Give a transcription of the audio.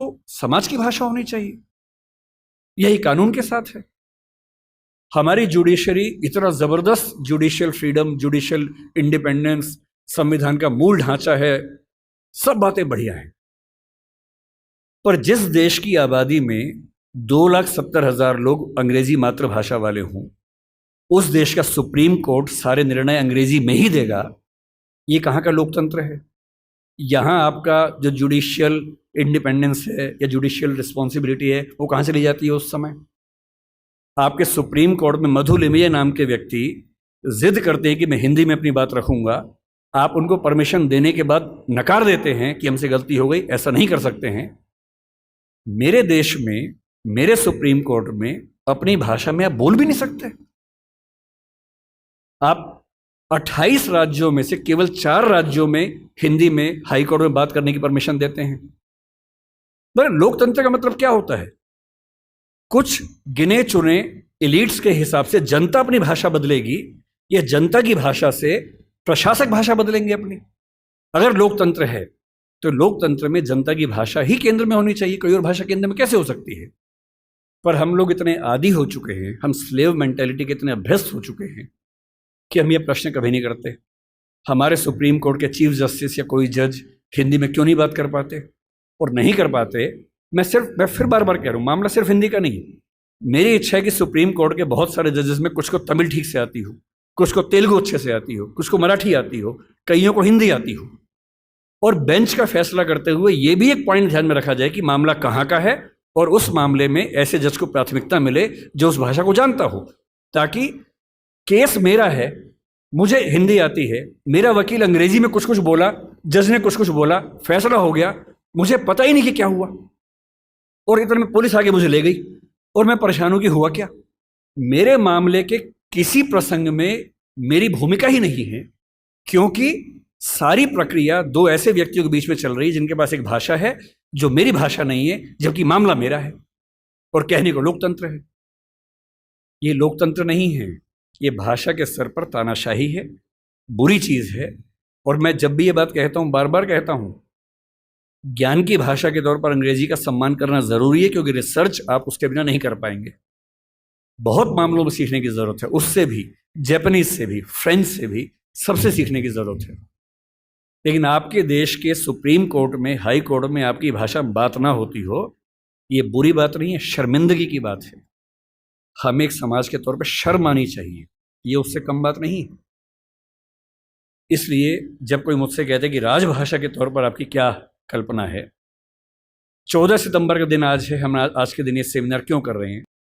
तो समाज की भाषा होनी चाहिए। यही कानून के साथ है। हमारी जुडिशरी इतना जबरदस्त जुडिशियल फ्रीडम, जुडिशियल इंडिपेंडेंस, संविधान का मूल ढांचा है, सब बातें बढ़िया हैं। पर जिस देश की आबादी में 2,70,000 लोग अंग्रेजी मातृभाषा वाले हों, उस देश का सुप्रीम कोर्ट सारे निर्णय अंग्रेजी में ही देगा, ये कहाँ का लोकतंत्र है? यहाँ आपका जो जुडिशियल इंडिपेंडेंस है या जुडिशियल रिस्पॉन्सिबिलिटी है, वो कहाँ से ली जाती है उस समय? आपके सुप्रीम कोर्ट में मधु लिमये नाम के व्यक्ति जिद करते हैं कि मैं हिंदी में अपनी बात रखूंगा, आप उनको परमिशन देने के बाद नकार देते हैं कि हमसे गलती हो गई, ऐसा नहीं कर सकते हैं। मेरे देश में, मेरे सुप्रीम कोर्ट में अपनी भाषा में आप बोल भी नहीं सकते। आप 28 राज्यों में से केवल 4 राज्यों में हिंदी में हाई कोर्ट में बात करने की परमिशन देते हैं। लोकतंत्र का मतलब क्या होता है? कुछ गिने चुने एलिट्स के हिसाब से जनता अपनी भाषा बदलेगी, या जनता की भाषा से प्रशासक भाषा बदलेंगे अपनी? अगर लोकतंत्र है तो लोकतंत्र में जनता की भाषा ही केंद्र में होनी चाहिए, कोई और भाषा केंद्र में कैसे हो सकती है? पर हम लोग इतने आदी हो चुके हैं, हम स्लेव मेंटेलिटी के इतने अभ्यस्त हो चुके हैं कि हम ये प्रश्न कभी नहीं करते। हमारे सुप्रीम कोर्ट के चीफ जस्टिस या कोई जज हिंदी में क्यों नहीं बात कर पाते? और नहीं कर पाते, मैं फिर बार बार कह रहा हूँ, मामला सिर्फ हिंदी का नहीं। मेरी इच्छा है कि सुप्रीम कोर्ट के बहुत सारे जजेस में कुछ को तमिल ठीक से आती हो, कुछ को तेलुगु अच्छे से आती हो, कुछ को मराठी आती हो, कईयों को हिंदी आती हो, और बेंच का फैसला करते हुए ये भी एक पॉइंट ध्यान में रखा जाए कि मामला कहाँ का है, और उस मामले में ऐसे जज को प्राथमिकता मिले जो उस भाषा को जानता हो, ताकि केस मेरा है, मुझे हिंदी आती है, मेरा वकील अंग्रेजी में कुछ कुछ बोला, जज ने कुछ कुछ बोला, फैसला हो गया, मुझे पता ही नहीं कि क्या हुआ, और इतने में पुलिस आके मुझे ले गई और मैं परेशान हूं कि हुआ क्या। मेरे मामले के किसी प्रसंग में मेरी भूमिका ही नहीं है, क्योंकि सारी प्रक्रिया दो ऐसे व्यक्तियों के बीच में चल रही है जिनके पास एक भाषा है जो मेरी भाषा नहीं है, जबकि मामला मेरा है, और कहने को लोकतंत्र है। ये लोकतंत्र नहीं है, ये भाषा के स्तर पर तानाशाही है, बुरी चीज है। और मैं जब भी ये बात कहता हूं, बार बार कहता हूं, ज्ञान की भाषा के तौर पर अंग्रेजी का सम्मान करना जरूरी है, क्योंकि रिसर्च आप उसके बिना नहीं कर पाएंगे। बहुत मामलों में सीखने की जरूरत है, उससे भी, जापानीज से भी, फ्रेंच से भी, सबसे सीखने की जरूरत है। लेकिन आपके देश के सुप्रीम कोर्ट में, हाई कोर्ट में आपकी भाषा बात ना होती हो, ये बुरी बात नहीं है, शर्मिंदगी की बात है। हमें एक समाज के तौर पर शर्म आनी चाहिए, ये उससे कम बात नहीं है। इसलिए जब कोई मुझसे कहते कि राजभाषा के तौर पर आपकी क्या कल्पना है, 14 सितंबर का दिन आज है, हम आज के दिन ये सेमिनार क्यों कर रहे हैं?